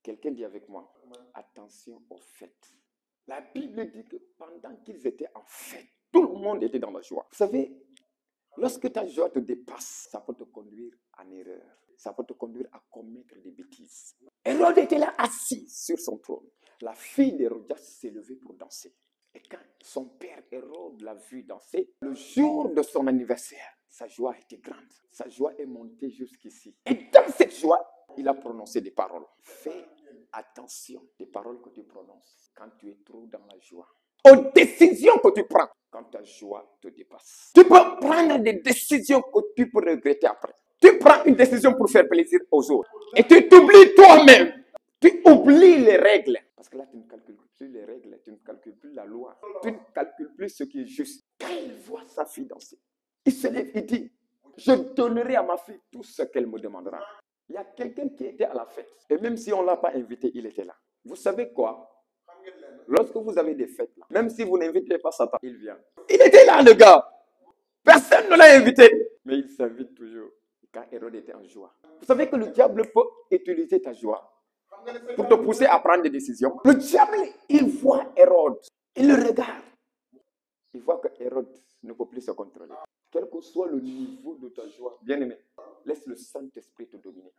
Quelqu'un dit avec moi, attention aux fêtes. La Bible dit que pendant qu'ils étaient en fête, tout le monde était dans la joie. Vous savez, lorsque ta joie te dépasse, ça peut te conduire en erreur. Ça peut te conduire à commettre des bêtises. Hérode était là assis sur son trône. La fille d'Hérodias s'est levée pour danser. Et quand son père Hérode l'a vu danser, le jour de son anniversaire, sa joie était grande. Sa joie est montée jusqu'ici. Et dans cette joie, il a prononcé des paroles. Fais attention des paroles que tu prononces quand tu es trop dans la joie. Aux décisions que tu prends quand ta joie te dépasse. Tu peux prendre des décisions que tu peux regretter après. Tu prends une décision pour faire plaisir aux autres. Et tu t'oublies toi-même. Tu oublies les règles. Parce que là, tu ne calcules plus les règles. Tu ne calcules plus la loi. Tu ne calcules plus ce qui est juste. Quand il voit sa fille danser, il se lève et dit, je donnerai à ma fille tout ce qu'elle me demandera. Il y a quelqu'un qui était à la fête. Et même si on ne l'a pas invité, il était là. Vous savez quoi? Lorsque vous avez des fêtes, là, même si vous n'invitez pas Satan, il vient. Il était là, le gars. Personne ne l'a invité. Mais il s'invite toujours. Quand Hérode était en joie. Vous savez que le diable peut utiliser ta joie pour te pousser à prendre des décisions. Le diable, il voit Hérode. Il le regarde. Il voit que Hérode ne peut plus se contrôler. Quel que soit le niveau de ta joie, bien aimé, laisse le Saint-Esprit te dominer.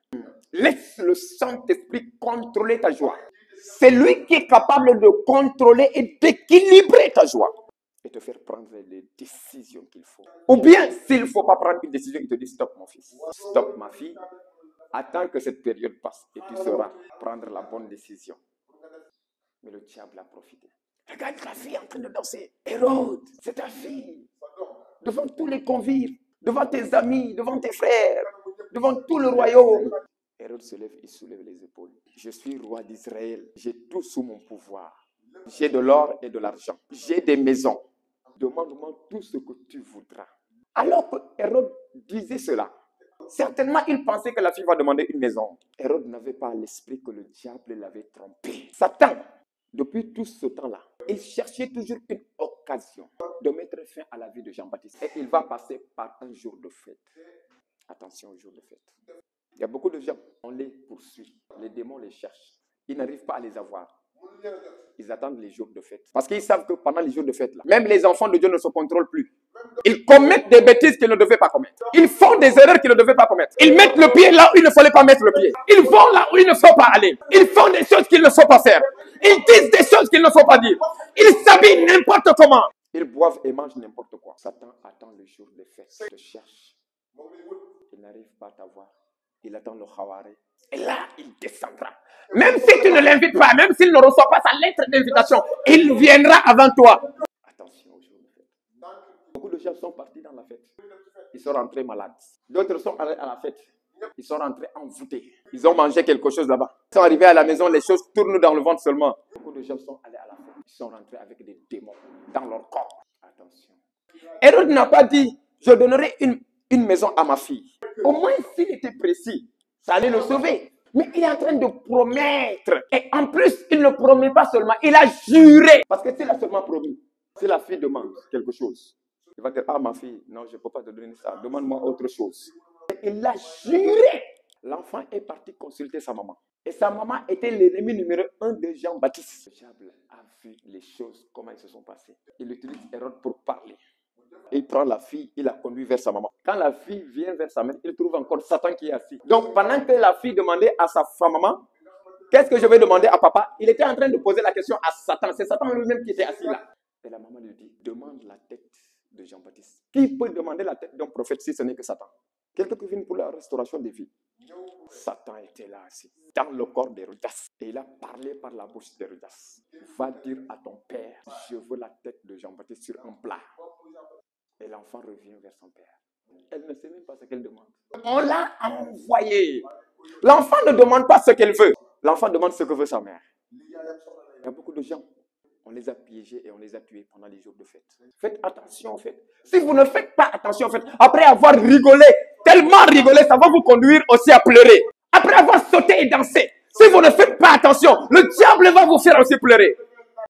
Laisse le Saint-Esprit contrôler ta joie. C'est lui qui est capable de contrôler et d'équilibrer ta joie. Et te faire prendre les décisions qu'il faut. Ou bien, s'il ne faut pas prendre une décision, il te dit stop mon fils, stop ma fille, attends que cette période passe et tu sauras prendre la bonne décision. Mais le diable a profité. Regarde ta fille en train de danser. Hérode, c'est ta fille. Devant tous les convives, devant tes amis, devant tes frères, devant tout le royaume. Hérode se lève et soulève les épaules. Je suis roi d'Israël. J'ai tout sous mon pouvoir. J'ai de l'or et de l'argent. J'ai des maisons. Demande-moi tout ce que tu voudras. Alors que Hérode disait cela, certainement il pensait que la fille va demander une maison. Hérode n'avait pas à l'esprit que le diable l'avait trompé. Satan, depuis tout ce temps-là, il cherchait toujours une occasion de mettre fin à la vie de Jean-Baptiste. Et il va passer par un jour de fête. Attention au jour de fête. Il y a beaucoup de gens, on les poursuit. Les démons les cherchent. Ils n'arrivent pas à les avoir. Ils attendent les jours de fête. Parce qu'ils savent que pendant les jours de fête, là, même les enfants de Dieu ne se contrôlent plus. Ils commettent des bêtises qu'ils ne devaient pas commettre. Ils font des erreurs qu'ils ne devaient pas commettre. Ils mettent le pied là où il ne fallait pas mettre le pied. Ils vont là où il ne faut pas aller. Ils font des choses qu'il ne faut pas faire. Ils disent des choses qu'il ne faut pas dire. Ils s'habillent n'importe comment. Ils boivent et mangent n'importe quoi. Satan attend le jour de fête. Il te cherche. Il n'arrive pas à t'avoir. Il attend le Khawaré. Et là, il descendra. Même si tu ne l'invites pas, même s'il ne reçoit pas sa lettre d'invitation, il viendra avant toi. Attention au jour de fête. Beaucoup de gens sont partis dans la fête. Ils sont rentrés malades. D'autres sont allés à la fête. Ils sont rentrés envoûtés. Ils ont mangé quelque chose là-bas. Ils sont arrivés à la maison, les choses tournent dans le ventre seulement. Beaucoup de gens sont allés à la fête. Ils sont rentrés avec des démons dans leur corps. Attention. Hérode n'a pas dit, je donnerai une maison à ma fille. Au moins, s'il était précis, ça allait le sauver. Mais il est en train de promettre. Et en plus, il ne promet pas seulement, il a juré. Parce que s'il a seulement promis, si la fille demande quelque chose, il va dire, ah ma fille, non, je ne peux pas te donner ça, demande-moi autre chose. Et il a juré. L'enfant est parti consulter sa maman. Et sa maman était l'ennemi numéro 1 de Jean-Baptiste. Le diable a vu les choses, comment elles se sont passées. Il utilise Hérode pour parler. Il prend la fille, il la conduit vers sa maman. Quand la fille vient vers sa mère, il trouve encore Satan qui est assis. Donc pendant que la fille demandait à sa maman, qu'est-ce que je vais demander à papa? Il était en train de poser la question à Satan. C'est Satan lui-même qui était assis là. Et la maman lui dit, demande la tête de Jean-Baptiste. Qui peut demander la tête d'un prophète si ce n'est que Satan? Quelqu'un qui vient pour la restauration des vies. Satan était là assis, dans le corps d'Hérodias. Et il a parlé par la bouche d'Hérodias. Va dire à ton père, je veux la tête de Jean-Baptiste sur un plat. Et l'enfant revient vers son père. Elle ne sait même pas ce qu'elle demande. On l'a envoyé. L'enfant ne demande pas ce qu'elle veut. L'enfant demande ce que veut sa mère. Il y a beaucoup de gens. On les a piégés et on les a tués pendant les jours de fête. Faites attention en fait. Si vous ne faites pas attention en fait, après avoir rigolé, tellement rigolé, ça va vous conduire aussi à pleurer. Après avoir sauté et dansé, si vous ne faites pas attention, le diable va vous faire aussi pleurer.